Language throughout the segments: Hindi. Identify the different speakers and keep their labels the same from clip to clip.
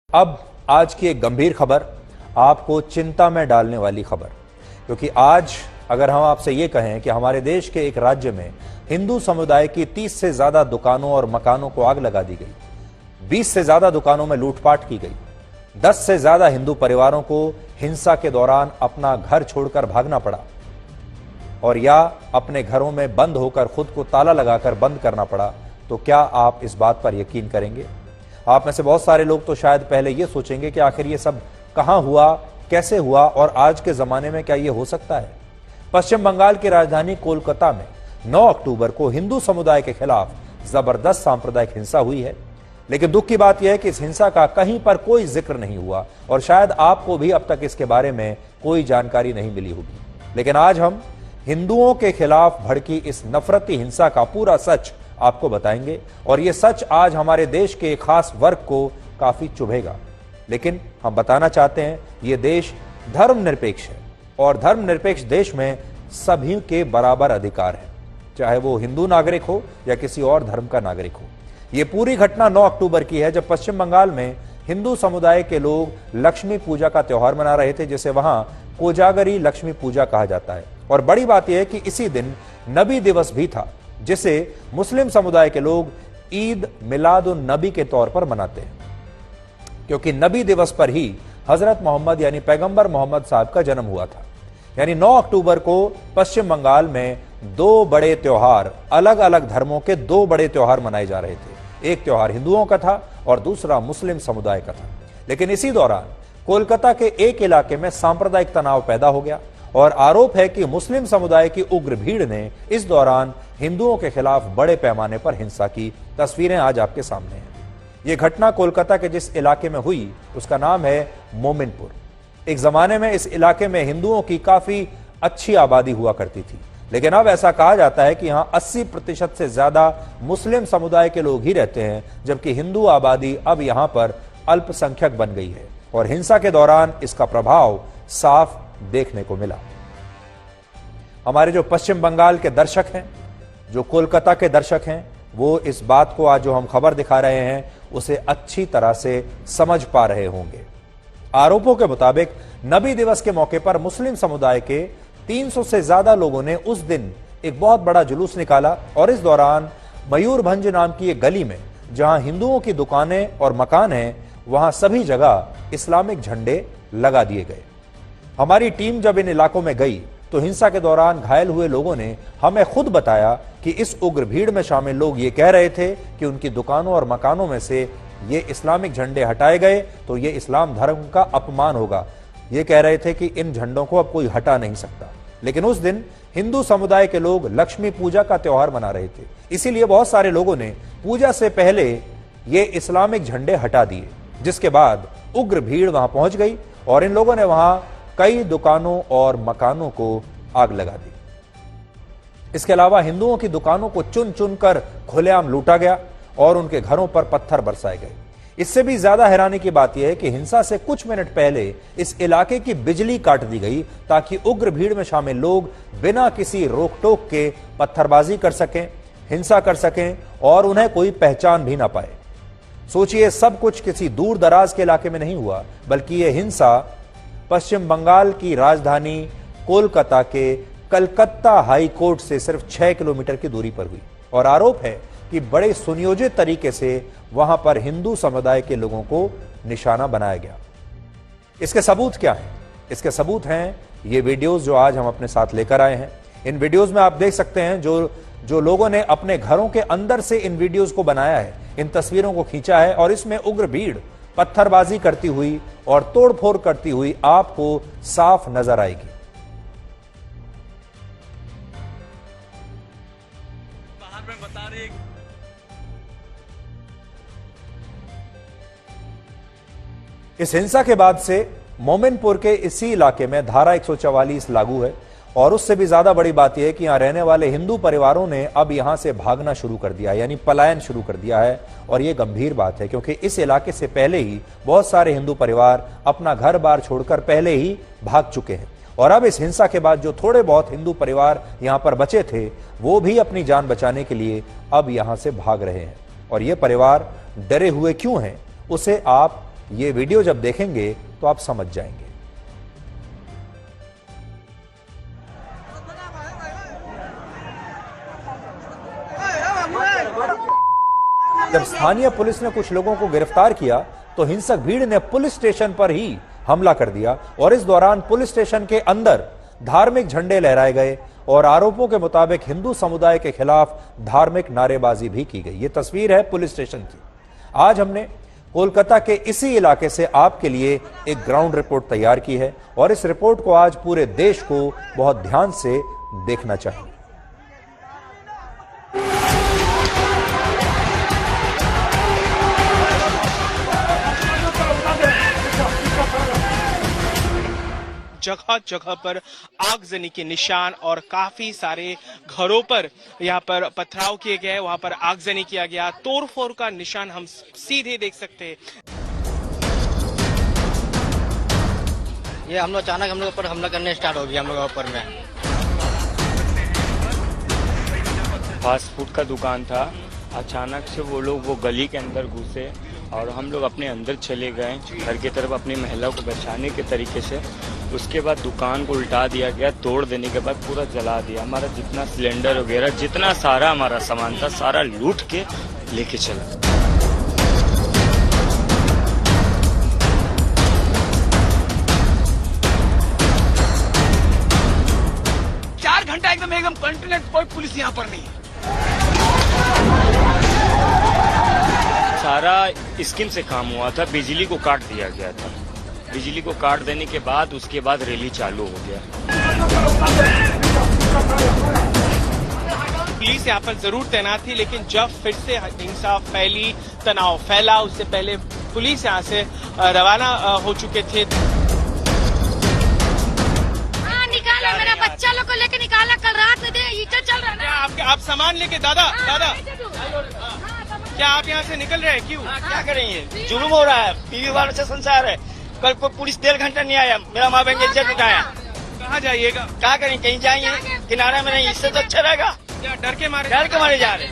Speaker 1: अब आज की एक गंभीर खबर, आपको चिंता में डालने वाली खबर, क्योंकि आज अगर हम आपसे ये कहें कि हमारे देश के एक राज्य में हिंदू समुदाय की 30 से ज्यादा दुकानों और मकानों को आग लगा दी गई, 20 से ज्यादा दुकानों में लूटपाट की गई, 10 से ज्यादा हिंदू परिवारों को हिंसा के दौरान अपना घर छोड़कर भागना पड़ा और या अपने घरों में बंद होकर खुद को ताला लगाकर बंद करना पड़ा, तो क्या आप इस बात पर यकीन करेंगे? आप में से बहुत सारे लोग तो शायद पहले ये सोचेंगे कि आखिर ये सब कहां हुआ, कैसे हुआ और आज के जमाने में क्या ये हो सकता है। पश्चिम बंगाल की राजधानी कोलकाता में 9 अक्टूबर को हिंदू समुदाय के खिलाफ जबरदस्त सांप्रदायिक हिंसा हुई है, लेकिन दुख की बात यह है कि इस हिंसा का कहीं पर कोई जिक्र नहीं हुआ और शायद आपको भी अब तक इसके बारे में कोई जानकारी नहीं मिली होगी। लेकिन आज हम हिंदुओं के खिलाफ भड़की इस नफरती हिंसा का पूरा सच आपको बताएंगे और यह सच आज हमारे देश के एक खास वर्ग को काफी चुभेगा। लेकिन हम बताना चाहते हैं यह देश धर्मनिरपेक्ष है और धर्मनिरपेक्ष देश में सभी के बराबर अधिकार है, चाहे वो हिंदू नागरिक हो या किसी और धर्म का नागरिक हो। यह पूरी घटना 9 अक्टूबर की है, जब पश्चिम बंगाल में हिंदू समुदाय के लोग लक्ष्मी पूजा का त्यौहार मना रहे थे, जिसे वहां कोजागरी लक्ष्मी पूजा कहा जाता है। और बड़ी बात यह है कि इसी दिन नबी दिवस भी था, जिसे मुस्लिम समुदाय के लोग ईद मिलाद उन नबी के तौर पर मनाते हैं, क्योंकि नबी दिवस पर ही हजरत मोहम्मद यानी पैगंबर मोहम्मद साहब का जन्म हुआ था। यानी 9 अक्टूबर को पश्चिम बंगाल में 2 बड़े त्योहार, अलग अलग धर्मों के 2 बड़े त्योहार मनाए जा रहे थे। एक त्योहार हिंदुओं का था और दूसरा मुस्लिम समुदाय का था। लेकिन इसी दौरान कोलकाता के एक इलाके में सांप्रदायिक तनाव पैदा हो गया और आरोप है कि मुस्लिम समुदाय की उग्र भीड़ ने इस दौरान हिंदुओं के खिलाफ बड़े पैमाने पर हिंसा की। तस्वीरें आज आपके सामने हैं। यह घटना कोलकाता के जिस इलाके में हुई उसका नाम है मोमिनपुर। एक जमाने में इस इलाके में हिंदुओं की काफी अच्छी आबादी हुआ करती थी, लेकिन अब ऐसा कहा जाता है कि यहां 80% से ज्यादा मुस्लिम समुदाय के लोग ही रहते हैं, जबकि हिंदू आबादी अब यहां पर अल्पसंख्यक बन गई है और हिंसा के दौरान इसका प्रभाव साफ देखने को मिला। हमारे जो पश्चिम बंगाल के दर्शक हैं, जो कोलकाता के दर्शक हैं, वो इस बात को आज जो हम खबर दिखा रहे हैं उसे अच्छी तरह से समझ पा रहे होंगे। आरोपों के मुताबिक नबी दिवस के मौके पर मुस्लिम समुदाय के 300 से ज्यादा लोगों ने उस दिन एक बहुत बड़ा जुलूस निकाला और इस दौरान मयूरभंज नाम की एक गली में जहां हिंदुओं की दुकानें और मकान हैं, वहां सभी जगह इस्लामिक झंडे लगा दिए गए। हमारी टीम जब इन इलाकों में गई तो हिंसा के दौरान घायल हुए लोगों ने हमें खुद बताया कि इस उग्र भीड़ में शामिल लोग ये कह रहे थे कि उनकी दुकानों और मकानों में से ये इस्लामिक झंडे हटाए गए तो ये इस्लाम धर्म का अपमान होगा। ये कह रहे थे कि इन झंडों को अब कोई हटा नहीं सकता। लेकिन उस दिन हिंदू समुदाय के लोग लक्ष्मी पूजा का त्यौहार मना रहे थे, इसीलिए बहुत सारे लोगों ने पूजा से पहले ये इस्लामिक झंडे हटा दिए, जिसके बाद उग्र भीड़ वहां पहुंच गई और इन लोगों ने वहां कई दुकानों और मकानों को आग लगा दी। इसके अलावा हिंदुओं की दुकानों को चुन चुन कर खुलेआम लूटा गया और उनके घरों पर पत्थर बरसाए गए। इससे भी ज्यादा हैरानी की बात यह है कि हिंसा से कुछ मिनट पहले इस इलाके की बिजली काट दी गई ताकि उग्र भीड़ में शामिल लोग बिना किसी रोक टोक के पत्थरबाजी कर सकें, हिंसा कर सकें और उन्हें कोई पहचान भी ना पाए। सोचिए, सब कुछ किसी दूर दराज के इलाके में नहीं हुआ, बल्कि यह हिंसा पश्चिम बंगाल की राजधानी कोलकाता के कलकत्ता हाई कोर्ट से सिर्फ 6 किलोमीटर की दूरी पर हुई और आरोप है कि बड़े सुनियोजित तरीके से वहां पर हिंदू समुदाय के लोगों को निशाना बनाया गया। इसके सबूत क्या हैं? इसके सबूत हैं ये वीडियोस जो आज हम अपने साथ लेकर आए हैं। इन वीडियोस में आप देख सकते हैं जो लोगों ने अपने घरों के अंदर से इन वीडियोस को बनाया है, इन तस्वीरों को खींचा है और इसमें उग्र भीड़ पत्थरबाजी करती हुई और तोड़फोड़ करती हुई आपको साफ नजर आएगी। बाहर में बता रही इस हिंसा के बाद से मोमिनपुर के इसी इलाके में धारा 144 लागू है और उससे भी ज्यादा बड़ी बात यह है कि यहां रहने वाले हिंदू परिवारों ने अब यहां से भागना शुरू कर दिया है, यानी पलायन शुरू कर दिया है। और यह गंभीर बात है क्योंकि इस इलाके से पहले ही बहुत सारे हिंदू परिवार अपना घर बार छोड़कर पहले ही भाग चुके हैं और अब इस हिंसा के बाद जो थोड़े बहुत हिंदू परिवार यहां पर बचे थे वो भी अपनी जान बचाने के लिए अब यहां से भाग रहे हैं। और ये परिवार डरे हुए क्यों हैं उसे आप ये वीडियो जब देखेंगे तो आप समझ जाएंगे। जब स्थानीय पुलिस ने कुछ लोगों को गिरफ्तार किया तो हिंसक भीड़ ने पुलिस स्टेशन पर ही हमला कर दिया और इस दौरान पुलिस स्टेशन के अंदर धार्मिक झंडे लहराए गए और आरोपों के मुताबिक हिंदू समुदाय के खिलाफ धार्मिक नारेबाजी भी की गई। ये तस्वीर है पुलिस स्टेशन की। आज हमने कोलकाता के इसी इलाके से आपके लिए एक ग्राउंड रिपोर्ट तैयार की है और इस रिपोर्ट को आज पूरे देश को बहुत ध्यान से देखना चाहिए।
Speaker 2: जगह जगह पर आगजनी के निशान और काफी सारे घरों पर यहाँ पर पथराव किए गए, वहां पर आगजनी किया गया, तोड़फोड़ का निशान हम सीधे देख सकते हैं।
Speaker 3: ये हम लोग अचानक हम लोग पर हमला करने स्टार्ट हो गया। हम लोग ऊपर में
Speaker 4: फास्ट फूड का दुकान था, अचानक से वो गली के अंदर घुसे और हम लोग अपने अंदर चले गए घर की तरफ अपनी महिला को बचाने के तरीके से। उसके बाद दुकान को उल्टा दिया गया, तोड़ देने के बाद पूरा जला दिया। हमारा जितना सिलेंडर वगैरह जितना सारा हमारा सामान था सारा लूट के लेके चला।
Speaker 5: 4 घंटा एकदम कंटिन्यू, कोई पुलिस यहाँ पर नहीं है।
Speaker 4: सारा स्कीम से काम हुआ था, बिजली को काट दिया गया था। बिजली को काट देने के बाद उसके बाद रैली चालू हो गया।
Speaker 2: पुलिस यहाँ पर जरूर तैनात थी, लेकिन जब फिर से हिंसा फैली, तनाव फैला, उससे पहले पुलिस यहाँ से रवाना हो चुके थे।
Speaker 6: निकाला मेरा बच्चा लोग को लेके निकाला, कल रात में हीटर चल रहा है।
Speaker 2: आप सामान लेके दादा क्या आप यहाँ से निकल रहे हैं? क्यों?
Speaker 3: क्या करेंगे, जुलूम हो रहा है, पीवी वालों से संसार है। कल को पुलिस 1.5 घंटा नहीं आया, मेरा माँ बहन इज्जत उठाया।
Speaker 2: कहाँ जाइएगा?
Speaker 3: क्या करें, कहीं जाएंगे किनारे में, नहीं इससे तो अच्छा रहेगा।
Speaker 2: क्या डर के मारे
Speaker 3: जा रहे।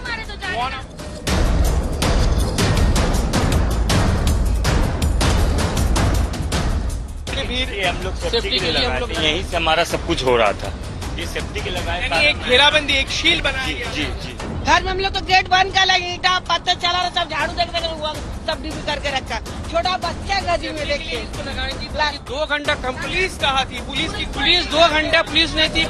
Speaker 3: हम लोग सेफ्टी के लिए लगाए थे, यहीं से हमारा सब कुछ हो रहा था। ये सेफ्टी के लगाए,
Speaker 2: एक घेराबंदी, एक शील बनाया गया।
Speaker 3: जी जी।
Speaker 7: घर में हम लोग तो गेट बंद कर लगे, ईटा पत्थर चला रहा, सब झाड़ू देख हुआ, सब डिब्बी करके रखा। छोटा बच्चा गजी में देखिए
Speaker 2: 2 घंटा कम पुलिस कहाँ थी? पुलिस 2 घंटा पुलिस नहीं थी।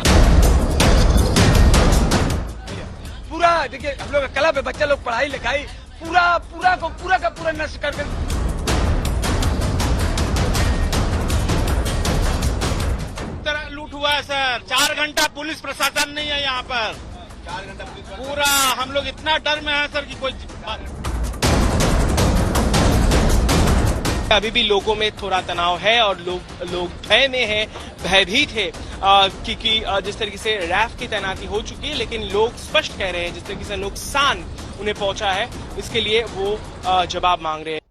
Speaker 5: पूरा देखिए, हम लोग का क्लब है, बच्चा लोग पढ़ाई लिखाई पूरा का पूरा नष्ट करके।
Speaker 2: लूट हुआ है सर, 4 घंटा पुलिस प्रशासन नहीं है यहाँ पर। 4 घंटा पूरा हम लोग इतना डर में है सर कि कोई। अभी भी लोगों में थोड़ा तनाव है और लोग भय में है, भयभीत है, क्योंकि जिस तरीके से रैफ की तैनाती हो चुकी है, लेकिन लोग स्पष्ट कह रहे हैं जिस तरीके से नुकसान उन्हें पहुंचा है, इसके लिए वो जवाब मांग रहे हैं।